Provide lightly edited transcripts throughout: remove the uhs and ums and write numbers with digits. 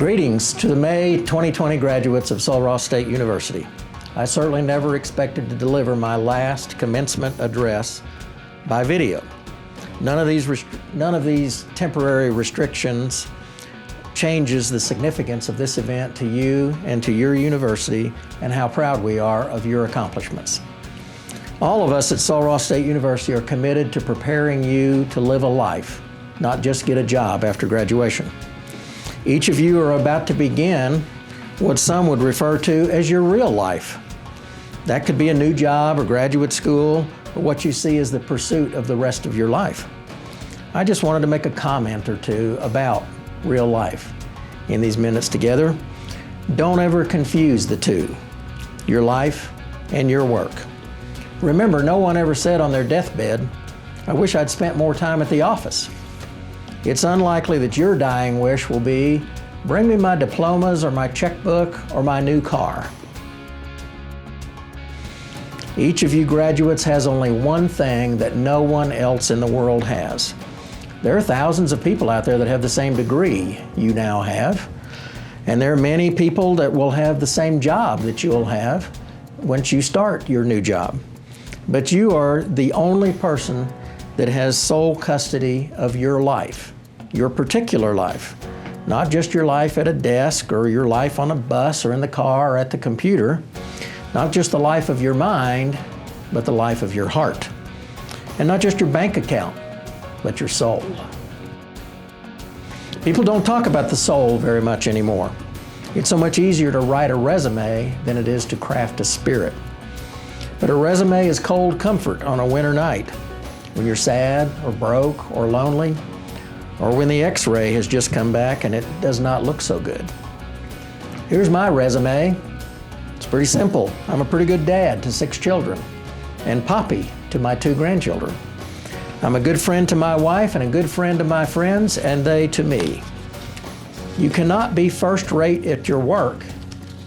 Greetings to the May 2020 graduates of Sul Ross State University. I certainly never expected to deliver my last commencement address by video. None of these temporary restrictions changes the significance of this event to you and to your university and how proud we are of your accomplishments. All of us at Sul Ross State University are committed to preparing you to live a life, not just get a job after graduation. Each of you are about to begin what some would refer to as your real life. That could be a new job or graduate school, or what you see as the pursuit of the rest of your life. I just wanted to make a comment or two about real life in these minutes together. Don't ever confuse the two, your life and your work. Remember, no one ever said on their deathbed, "I wish I'd spent more time at the office." It's unlikely that your dying wish will be, "Bring me my diplomas or my checkbook or my new car." Each of you graduates has only one thing that no one else in the world has. There are thousands of people out there that have the same degree you now have, and there are many people that will have the same job that you'll have once you start your new job. But you are the only person that has sole custody of your life, your particular life, not just your life at a desk or your life on a bus or in the car or at the computer, not just the life of your mind, but the life of your heart. And not just your bank account, but your soul. People don't talk about the soul very much anymore. It's so much easier to write a resume than it is to craft a spirit. But a resume is cold comfort on a winter night, when you're sad or broke or lonely, or when the x-ray has just come back and it does not look so good. Here's my resume. It's pretty simple. I'm a pretty good dad to 6 children and papi to my 2 grandchildren. I'm a good friend to my wife and a good friend to my friends, and they to me. You cannot be first rate at your work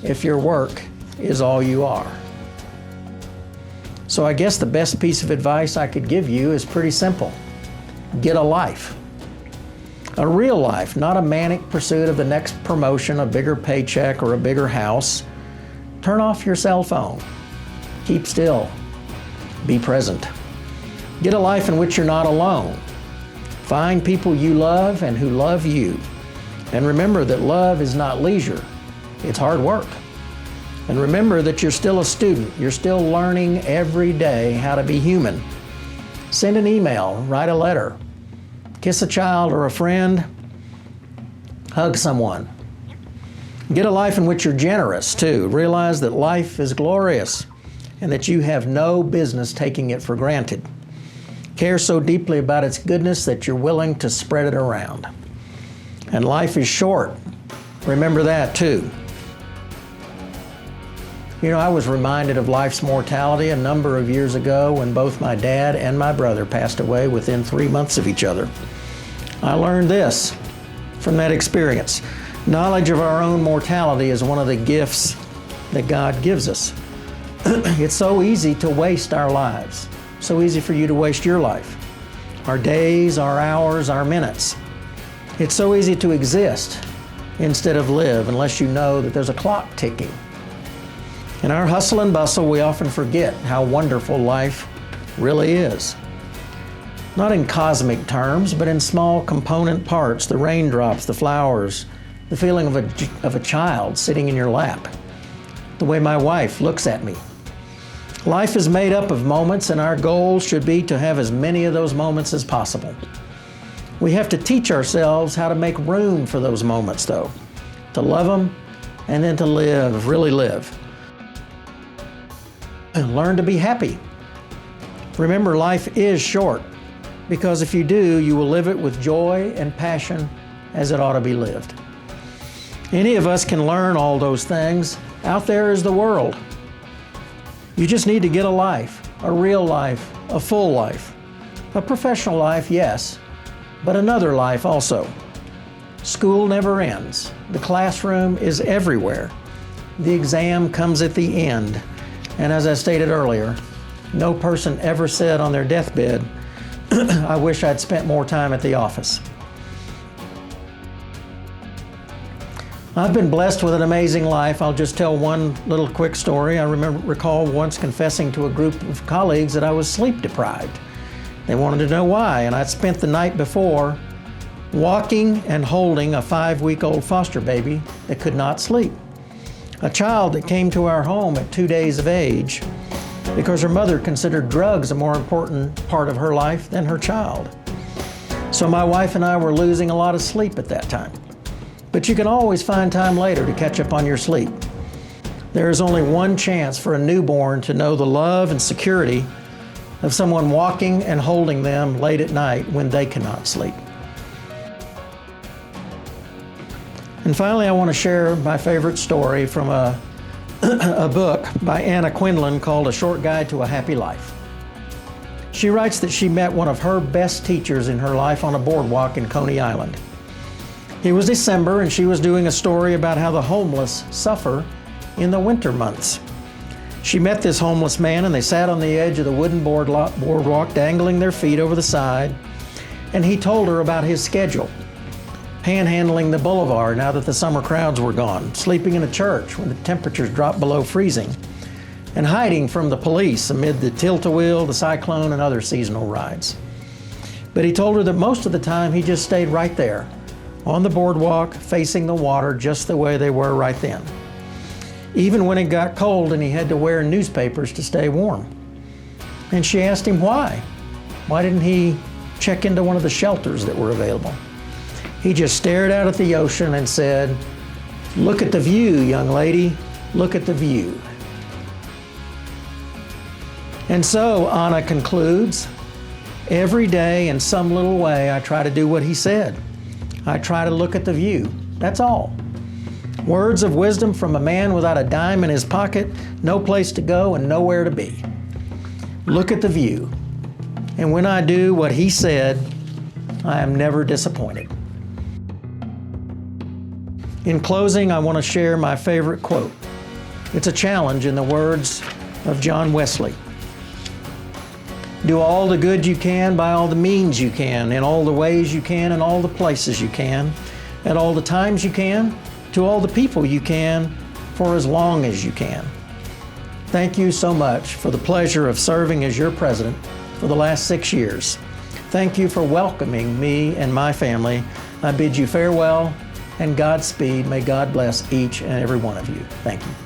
if your work is all you are. So I guess the best piece of advice I could give you is pretty simple. Get a life. A real life, not a manic pursuit of the next promotion, a bigger paycheck, or a bigger house. Turn off your cell phone. Keep still. Be present. Get a life in which you're not alone. Find people you love and who love you. And remember that love is not leisure. It's hard work. And remember that you're still a student. You're still learning every day how to be human. Send an email, write a letter, kiss a child or a friend, hug someone. Get a life in which you're generous too. Realize that life is glorious and that you have no business taking it for granted. Care so deeply about its goodness that you're willing to spread it around. And life is short. Remember that too. You know, I was reminded of life's mortality a number of years ago when both my dad and my brother passed away within 3 months of each other. I learned this from that experience. Knowledge of our own mortality is one of the gifts that God gives us. It's so easy to waste our lives. So easy for you to waste your life. Our days, our hours, our minutes. It's so easy to exist instead of live unless you know that there's a clock ticking. In our hustle and bustle, we often forget how wonderful life really is. Not in cosmic terms, but in small component parts, the raindrops, the flowers, the feeling of a child sitting in your lap, the way my wife looks at me. Life is made up of moments, and our goal should be to have as many of those moments as possible. We have to teach ourselves how to make room for those moments, though, to love them and then to live, really live. And learn to be happy. Remember, life is short, because if you do, you will live it with joy and passion as it ought to be lived. Any of us can learn all those things. Out there is the world. You just need to get a life, a real life, a full life. A professional life, yes, but another life also. School never ends. The classroom is everywhere. The exam comes at the end. And as I stated earlier, no person ever said on their deathbed, "I wish I'd spent more time at the office." I've been blessed with an amazing life. I'll just tell one little quick story. I recall once confessing to a group of colleagues that I was sleep deprived. They wanted to know why, and I'd spent the night before walking and holding a 5-week-old foster baby that could not sleep. A child that came to our home at 2 days of age because her mother considered drugs a more important part of her life than her child. So my wife and I were losing a lot of sleep at that time. But you can always find time later to catch up on your sleep. There is only one chance for a newborn to know the love and security of someone walking and holding them late at night when they cannot sleep. And finally, I want to share my favorite story from a book by Anna Quindlen called A Short Guide to a Happy Life. She writes that she met one of her best teachers in her life on a boardwalk in Coney Island. It was December, and she was doing a story about how the homeless suffer in the winter months. She met this homeless man, and they sat on the edge of the wooden boardwalk, dangling their feet over the side, and he told her about his schedule. Panhandling the boulevard now that the summer crowds were gone, sleeping in a church when the temperatures dropped below freezing, and hiding from the police amid the tilt-a-wheel, the cyclone, and other seasonal rides. But he told her that most of the time he just stayed right there, on the boardwalk, facing the water just the way they were right then. Even when it got cold and he had to wear newspapers to stay warm. And she asked him why. Why didn't he check into one of the shelters that were available? He just stared out at the ocean and said, "Look at the view, young lady, look at the view." And so, Anna concludes, every day in some little way I try to do what he said. I try to look at the view, that's all. Words of wisdom from a man without a dime in his pocket, no place to go and nowhere to be. Look at the view. And when I do what he said, I am never disappointed. In closing, I want to share my favorite quote. It's a challenge in the words of John Wesley. Do all the good you can by all the means you can, in all the ways you can, in all the places you can, at all the times you can, to all the people you can, for as long as you can. Thank you so much for the pleasure of serving as your president for the last 6 years. Thank you for welcoming me and my family. I bid you farewell and Godspeed. May God bless each and every one of you. Thank you.